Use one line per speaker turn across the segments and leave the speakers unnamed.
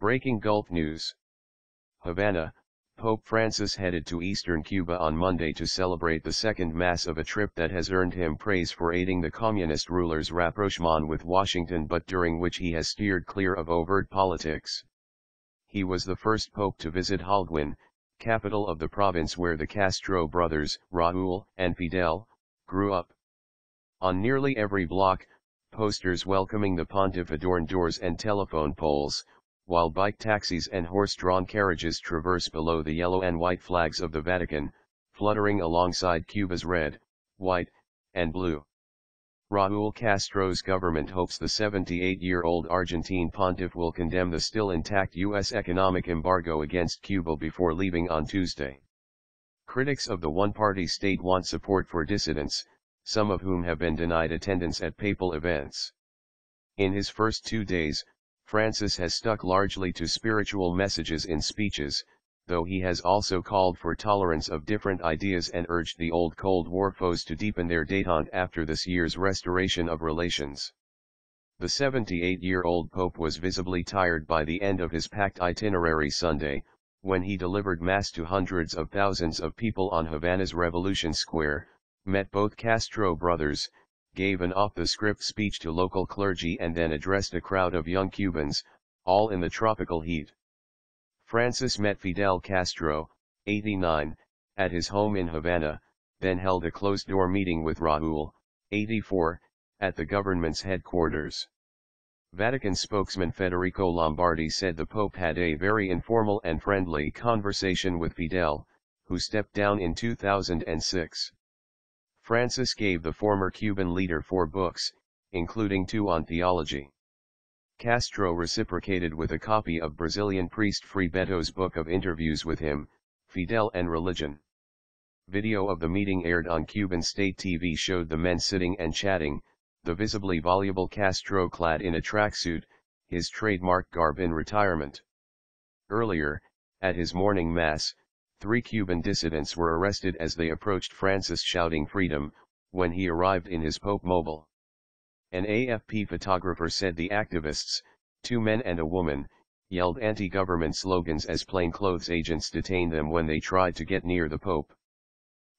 Breaking Gulf News. Havana, Pope Francis headed to eastern Cuba on Monday to celebrate the second Mass of a trip that has earned him praise for aiding the communist ruler's rapprochement with Washington, but during which he has steered clear of overt politics. He was the first pope to visit Holguin, capital of the province where the Castro brothers, Raul and Fidel, grew up. On nearly every block, posters welcoming the pontiff adorn doors and telephone poles, while bike taxis and horse-drawn carriages traverse below the yellow and white flags of the Vatican, fluttering alongside Cuba's red, white, and blue. Raul Castro's government hopes the 78-year-old Argentine pontiff will condemn the still intact U.S. economic embargo against Cuba before leaving on Tuesday. Critics of the one-party state want support for dissidents, some of whom have been denied attendance at papal events. In his first 2 days, Francis has stuck largely to spiritual messages in speeches, though he has also called for tolerance of different ideas and urged the old Cold War foes to deepen their détente after this year's restoration of relations. The 78-year-old Pope was visibly tired by the end of his packed itinerary Sunday, when he delivered Mass to hundreds of thousands of people on Havana's Revolution Square, met both Castro brothers, gave an off-the-script speech to local clergy and then addressed a crowd of young Cubans, all in the tropical heat. Francis met Fidel Castro, 89, at his home in Havana, then held a closed-door meeting with Raul, 84, at the government's headquarters. Vatican spokesman Federico Lombardi said the Pope had a very informal and friendly conversation with Fidel, who stepped down in 2006. Francis gave the former Cuban leader 4 books, including 2 on theology. Castro reciprocated with a copy of Brazilian priest Frei Beto's book of interviews with him, Fidel and Religion. Video of the meeting aired on Cuban state TV showed the men sitting and chatting, the visibly voluble Castro clad in a tracksuit, his trademark garb in retirement. Earlier, at his morning mass, 3 Cuban dissidents were arrested as they approached Francis shouting freedom, when he arrived in his Pope mobile. An AFP photographer said the activists, 2 men and a woman, yelled anti-government slogans as plainclothes agents detained them when they tried to get near the Pope.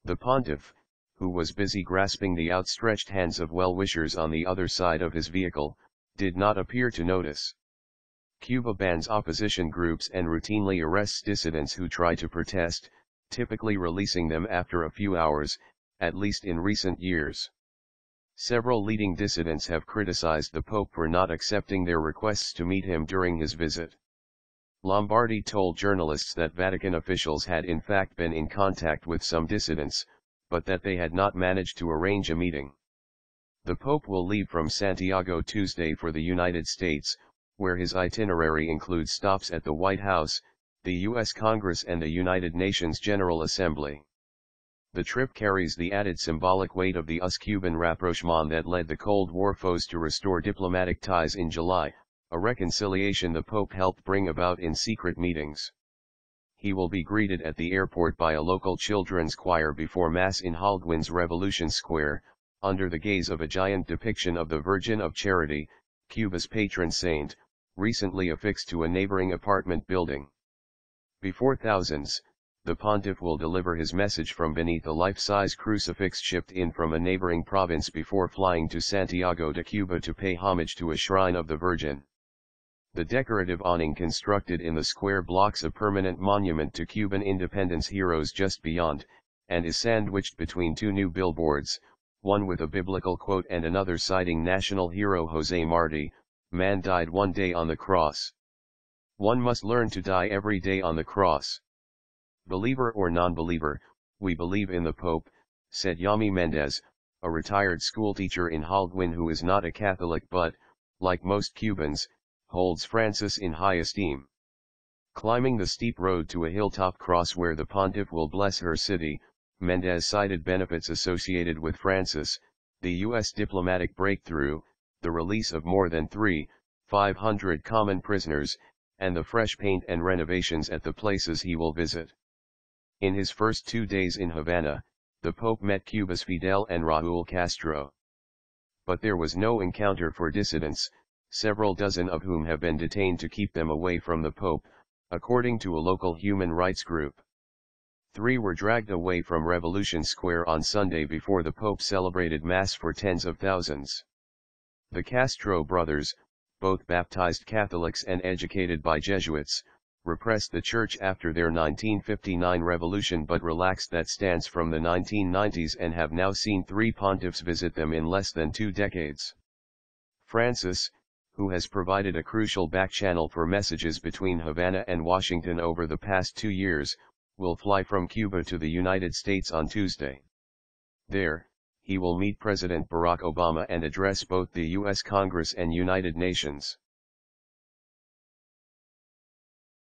The pontiff, who was busy grasping the outstretched hands of well-wishers on the other side of his vehicle, did not appear to notice. Cuba bans opposition groups and routinely arrests dissidents who try to protest, typically releasing them after a few hours, at least in recent years. Several leading dissidents have criticized the Pope for not accepting their requests to meet him during his visit. Lombardi told journalists that Vatican officials had in fact been in contact with some dissidents, but that they had not managed to arrange a meeting. The Pope will leave from Santiago Tuesday for the United States, where his itinerary includes stops at the White House, the U.S. Congress and the United Nations General Assembly. The trip carries the added symbolic weight of the US-Cuban rapprochement that led the Cold War foes to restore diplomatic ties in July, a reconciliation the Pope helped bring about in secret meetings. He will be greeted at the airport by a local children's choir before Mass in Holguin's Revolution Square, under the gaze of a giant depiction of the Virgin of Charity, Cuba's patron saint, recently affixed to a neighboring apartment building. Before thousands, the pontiff will deliver his message from beneath a life-size crucifix shipped in from a neighboring province before flying to Santiago de Cuba to pay homage to a shrine of the Virgin. The decorative awning constructed in the square blocks a permanent monument to Cuban independence heroes just beyond, and is sandwiched between 2 new billboards, one with a biblical quote and another citing national hero José Martí, "Man died one day on the cross. One must learn to die every day on the cross. Believer or non-believer, we believe in the Pope," said Yami Mendez, a retired schoolteacher in Holguin who is not a Catholic but, like most Cubans, holds Francis in high esteem. Climbing the steep road to a hilltop cross where the pontiff will bless her city, Mendez cited benefits associated with Francis, the U.S. diplomatic breakthrough, the release of more than 3,500 common prisoners, and the fresh paint and renovations at the places he will visit. In his first 2 days in Havana, the Pope met Cuba's Fidel and Raul Castro. But there was no encounter for dissidents, several dozen of whom have been detained to keep them away from the Pope, according to a local human rights group. 3 were dragged away from Revolution Square on Sunday before the Pope celebrated Mass for tens of thousands. The Castro brothers, both baptized Catholics and educated by Jesuits, repressed the church after their 1959 revolution but relaxed that stance from the 1990s and have now seen 3 pontiffs visit them in less than 2 decades. Francis, who has provided a crucial backchannel for messages between Havana and Washington over the past 2 years, will fly from Cuba to the United States on Tuesday. There, he will meet President Barack Obama and address both the U.S. Congress and United Nations.